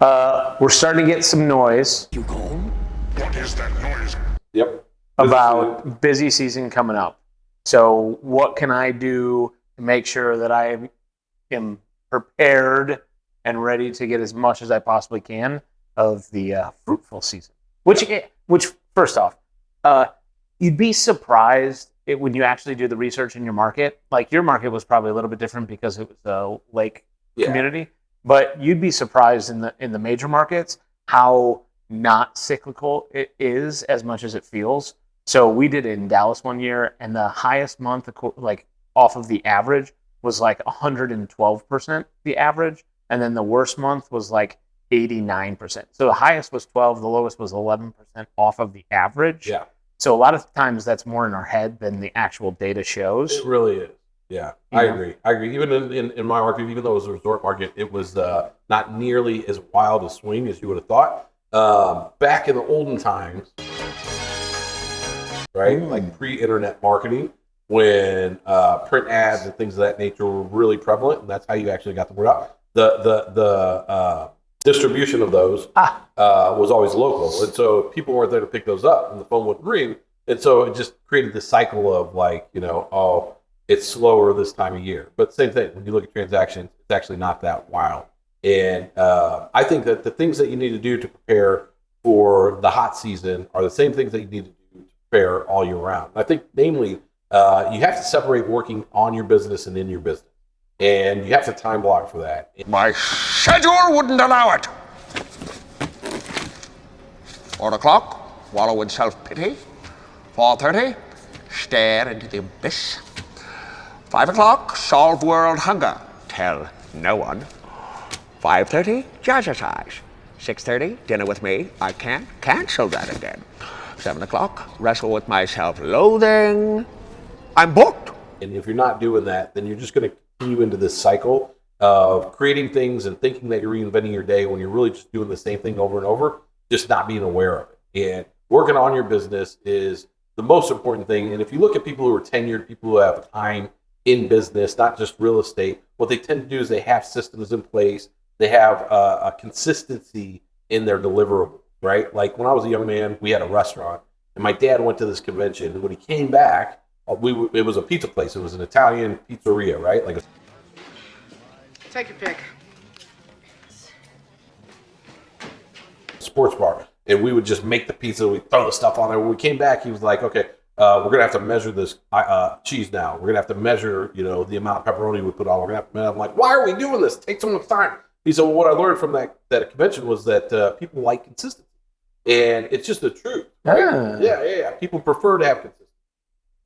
We're starting to get some noise. You call? What is that noise? Yep. About busy season coming up. So what can I do to make sure that I am prepared and ready to get as much as I possibly can of the fruitful season? Which first off, you'd be surprised when you actually do the research in your market. Like your market was probably a little bit different because it was a lake community, but you'd be surprised in the major markets how not cyclical it is as much as it feels. So we did it in Dallas one year, and the highest month, like off of the average, was like 112% the average, and then the worst month was like 89%. So the highest was 12, the lowest was 11% off of the average. Yeah. So a lot of times that's more in our head than the actual data shows. It really is. Yeah, I agree. Even in my market, even though it was a resort market, it was not nearly as wild a swing as you would have thought. Back in the olden times, right? Like pre-internet marketing, when print ads and things of that nature were really prevalent, and that's how you actually got the word out. The distribution of those was always local, and so people weren't there to pick those up, and the phone wouldn't ring, and so it just created this cycle of like, it's slower this time of year. But same thing, when you look at transactions, it's actually not that wild. And I think that the things that you need to do to prepare for the hot season are the same things that you need to do to prepare all year round. I think, namely, you have to separate working on your business and in your business. And you have to time block for that. My schedule wouldn't allow it. 4 o'clock, wallow in self-pity. 4:30, stare into the abyss. 5 o'clock, solve world hunger. Tell no one. 5:30, jazzercise. 6:30, dinner with me. I can't cancel that again. 7 o'clock, wrestle with my self-loathing. I'm booked. And if you're not doing that, then you're just going to continue into this cycle of creating things and thinking that you're reinventing your day when you're really just doing the same thing over and over, just not being aware of it. And working on your business is the most important thing. And if you look at people who are tenured, people who have time in business, not just real estate, what they tend to do is they have systems in place. They have a consistency in their deliverable, right? Like when I was a young man, we had a restaurant, and my dad went to this convention, and when he came back, it was a pizza place. It was an Italian pizzeria, right? Like Take your pick. sports bar, and we would just make the pizza. We'd throw the stuff on there. When we came back, he was like, "Okay, we're gonna have to measure this cheese now. We're gonna have to measure, the amount of pepperoni we put on. We're gonna have to." I'm like, "Why are we doing this? Take so much time." He said, "Well, what I learned from that convention was that people like consistency, and it's just the truth, right? Yeah. People prefer to have consistency,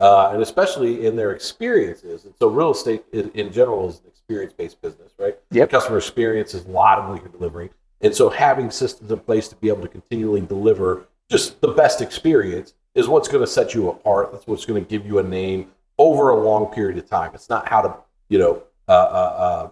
and especially in their experiences. And so, real estate in general is an experience-based business, right? Yep. Customer experience is a lot of what you're delivering. And so having systems in place to be able to continually deliver just the best experience is what's going to set you apart. That's what's going to give you a name over a long period of time. It's not how to,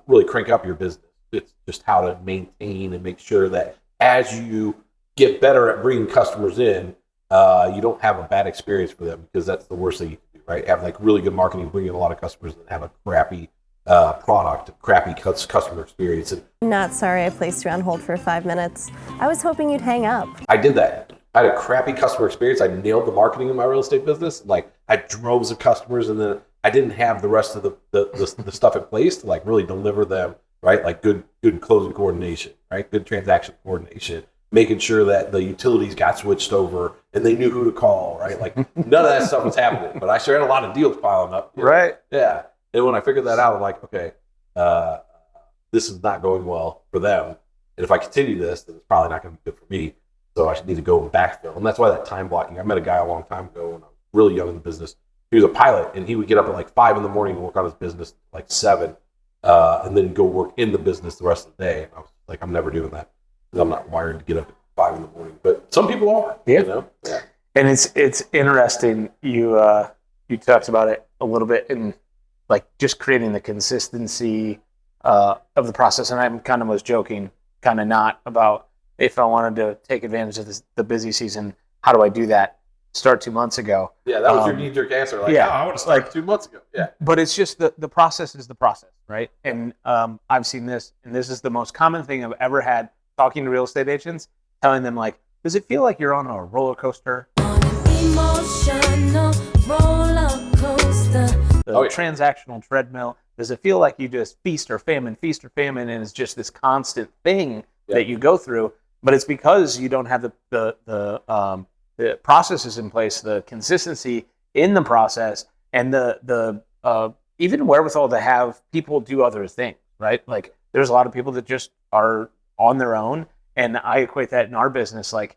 really crank up your business. It's just how to maintain and make sure that as you get better at bringing customers in, you don't have a bad experience for them, because that's the worst thing you can do, right? Have like really good marketing, bring in a lot of customers, and have a crappy product, crappy customer experience. And Not sorry I placed you on hold for 5 minutes. I was hoping you'd hang up. I did that. I had a crappy customer experience. I nailed the marketing in my real estate business. Like I had droves of customers, and then I didn't have the rest of the stuff in place to like really deliver them, right? Like good closing coordination, right? Good transaction coordination, making sure that the utilities got switched over and they knew who to call, right? Like none of that stuff was happening, but I sure had a lot of deals piling up. Right. Yeah. And when I figured that out, I'm like, okay, this is not going well for them. And if I continue this, then it's probably not going to be good for me. So I should need to go and backfill. And that's why that time blocking. I met a guy a long time ago when I was really young in the business. He was a pilot, and he would get up at like 5 in the morning and work on his business like 7, and then go work in the business the rest of the day. And I was like, I'm never doing that. I'm not wired to get up at 5 in the morning. But some people are. Yeah. Yeah. And it's interesting. You talked about it a little bit in like just creating the consistency of the process. And I kind of was joking, kind of not, about if I wanted to take advantage of the busy season, how do I do that? Start 2 months ago. Yeah, that was your knee-jerk answer. Like, yeah, I want to start 2 months ago. Yeah. But it's just the process is the process, right? And I've seen this, and this is the most common thing I've ever had talking to real estate agents, telling them like, does it feel like you're on a roller coaster? Emotional roller coaster. The transactional treadmill. Does it feel like you just feast or famine, and it's just this constant thing that you go through? But it's because you don't have the processes in place, the consistency in the process, and the even wherewithal to have people do other things, right? Like there's a lot of people that just are on their own, and I equate that in our business. Like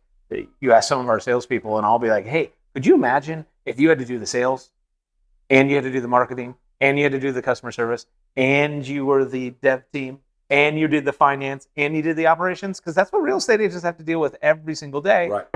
you ask some of our salespeople, and I'll be like, hey, could you imagine if you had to do the sales, and you had to do the marketing, and you had to do the customer service, and you were the dev team, and you did the finance, and you did the operations? Because that's what real estate agents have to deal with every single day. Right.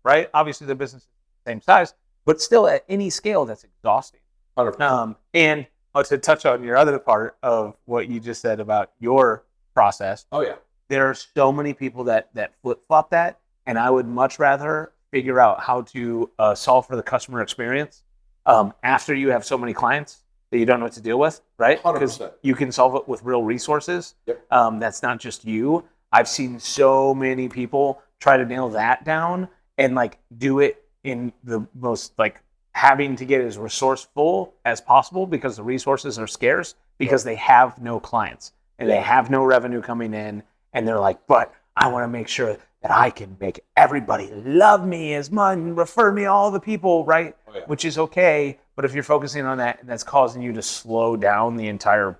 Right? Obviously, the business is the same size, but still at any scale, that's exhausting. 100%. And to touch on your other part of what you just said about your process, Oh, yeah. there are so many people that flip-flop that, and I would much rather figure out how to solve for the customer experience after you have so many clients that you don't know what to deal with, right? 100%. You can solve it with real resources. Yep. That's not just you. I've seen so many people try to nail that down and like do it in the most like having to get as resourceful as possible because the resources are scarce because they have no clients and they have no revenue coming in, and they're like, but I want to make sure that I can make everybody love me as much and refer me all the people, right? Oh, yeah. Which is okay, but if you're focusing on that, that's causing you to slow down the entire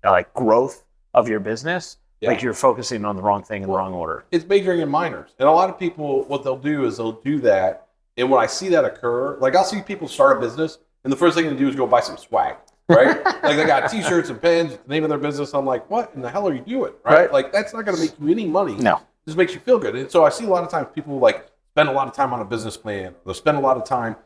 like growth of your business. Yeah. Like you're focusing on the wrong thing in the wrong order. It's majoring in minors. And a lot of people, what they'll do is they'll do that. And when I see that occur, like I'll see people start a business and the first thing they do is go buy some swag, right? Like they got t-shirts and pens with the name of their business. I'm like, what in the hell are you doing, right? Like that's not going to make you any money. No. It just makes you feel good. And so I see a lot of times people like spend a lot of time on a business plan. They'll spend a lot of time,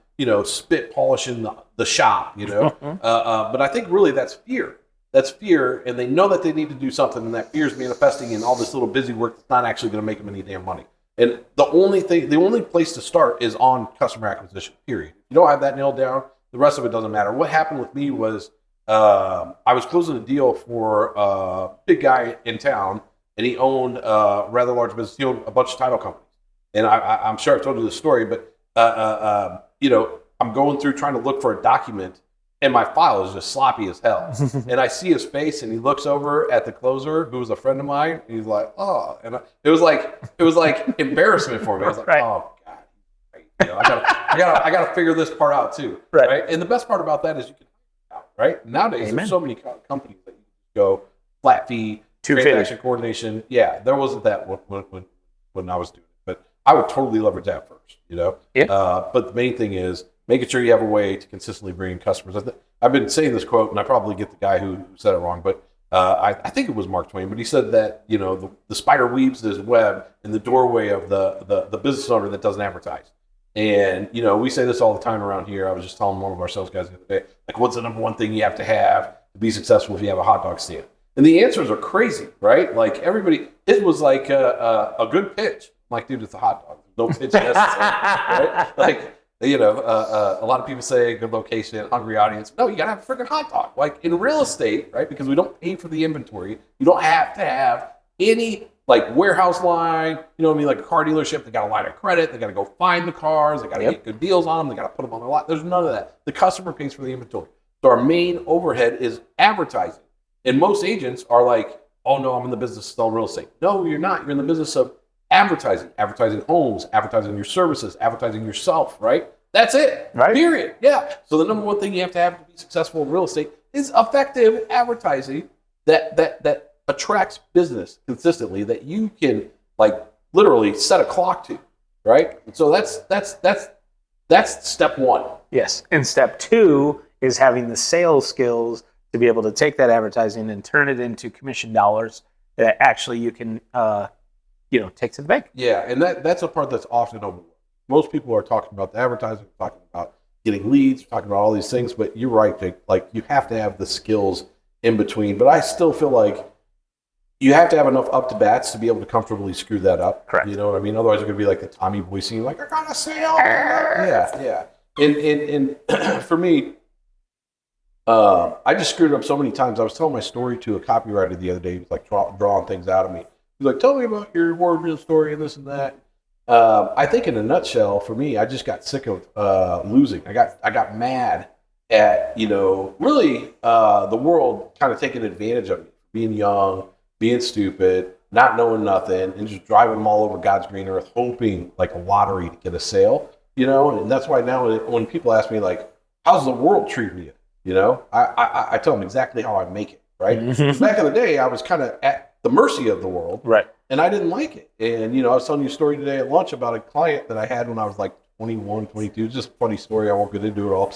spit polishing the shop, but I think really that's fear. That's fear, and they know that they need to do something, and that fear is manifesting in all this little busy work that's not actually going to make them any damn money. And the only place to start is on customer acquisition, period. If you don't have that nailed down, the rest of it doesn't matter. What happened with me was I was closing a deal for a big guy in town, and he owned a rather large business. He owned a bunch of title companies. And I'm sure I've told you this story, but I'm going through trying to look for a document, and my file is just sloppy as hell. And I see his face, and he looks over at the closer, who was a friend of mine, and he's like, "Oh," and it was like embarrassment for me. I was like, "Oh God, I gotta figure this part out too." Right. And the best part about that is you can out, right? Nowadays, there's so many companies that you can go flat fee, transaction coordination. Yeah, there wasn't that when I was doing it, but I would totally leverage that first. Yeah. But the main thing is making sure you have a way to consistently bring in customers. I've been saying this quote, and I probably get the guy who said it wrong, but I think it was Mark Twain, but he said that the spider weaves his web in the doorway of the business owner that doesn't advertise. And we say this all the time around here. I was just telling one of our sales guys the other day, like, what's the number one thing you have to be successful if you have a hot dog stand? And the answers are crazy, right? Like everybody, it was like a good pitch. I'm like, dude, it's a hot dog. No pitch necessary, right? Like. A lot of people say good location, hungry audience. No, you gotta have a freaking hot dog. Like in real estate, right? Because we don't pay for the inventory. You don't have to have any like warehouse line. You know what I mean? Like a car dealership, they got a line of credit. They got to go find the cars. They got to get good deals on them. They got to put them on their lot. There's none of that. The customer pays for the inventory. So our main overhead is advertising. And most agents are like, oh no, I'm in the business of selling real estate. No, you're not. You're in the business of advertising homes, advertising your services, advertising yourself, right? That's it, right? Period. Yeah. So the number one thing you have to be successful in real estate is effective advertising that attracts business consistently, that you can like literally set a clock to, right? And so that's step one. Yes. And step two is having the sales skills to be able to take that advertising and turn it into commission dollars that actually you can take to the bank. Yeah, and that's a part that's often overlooked. Most people are talking about the advertising, talking about getting leads, talking about all these things, but you're right, Jake. Like you have to have the skills in between. But I still feel like you have to have enough up to bats to be able to comfortably screw that up. Correct. You know what I mean? Otherwise, you're going to be like the Tommy Boy scene, like I got a sale. Yeah. And for me, I just screwed up so many times. I was telling my story to a copywriter the other day. He was like drawing things out of me. He's like, tell me about your award-winning story and this and that. I think in a nutshell, for me, I just got sick of losing. I got mad at, really the world kind of taking advantage of me, being young, being stupid, not knowing nothing, and just driving them all over God's green earth, hoping like a lottery to get a sale, and that's why now when people ask me like, how's the world treating you? I tell them exactly how I make it, right? Back in the day, I was kind of at the mercy of the world. Right. And I didn't like it. And, I was telling you a story today at lunch about a client that I had when I was like 21, 22. It's just a funny story. I won't get into it all.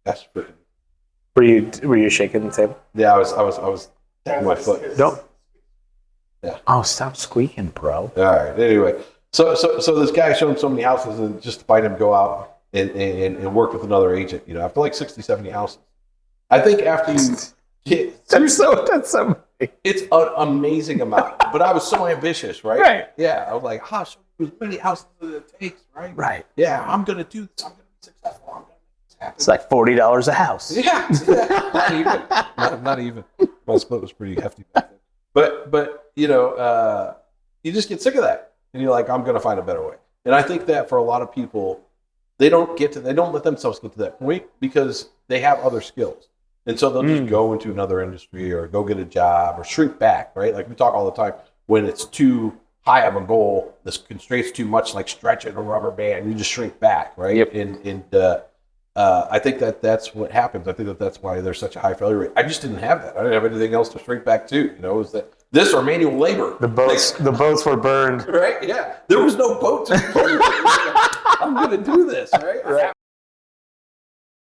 That's freaking. Were you shaking the table? Yeah, I was tapping my foot. Don't. Yeah. Oh, stop squeaking, bro. All right. Anyway, so this guy showed him so many houses, and just to find him go out and work with another agent, after like 60, 70 houses. I think after you get That's so. it's an amazing amount. But I was so ambitious, right? Right. Yeah. I was like, show you as many houses as it takes, right? Right. Yeah, I'm gonna do this. I'm gonna be successful. I'm gonna make this happen. It's like $40 a house. Yeah. Not even. Not even. My split was pretty hefty back then. But you just get sick of that. And you're like, I'm gonna find a better way. And I think that for a lot of people, they don't let themselves get to that point because they have other skills. And so they'll just go into another industry or go get a job or shrink back, right? Like we talk all the time, when it's too high of a goal, this constraints too much, like stretching a rubber band, you just shrink back, right? Yep. And I think that's what happens. I think that's why there's such a high failure rate. I just didn't have that. I didn't have anything else to shrink back to. Is that this or manual labor? The boats were burned. Right? Yeah. There was no boat to I'm going to do this, right?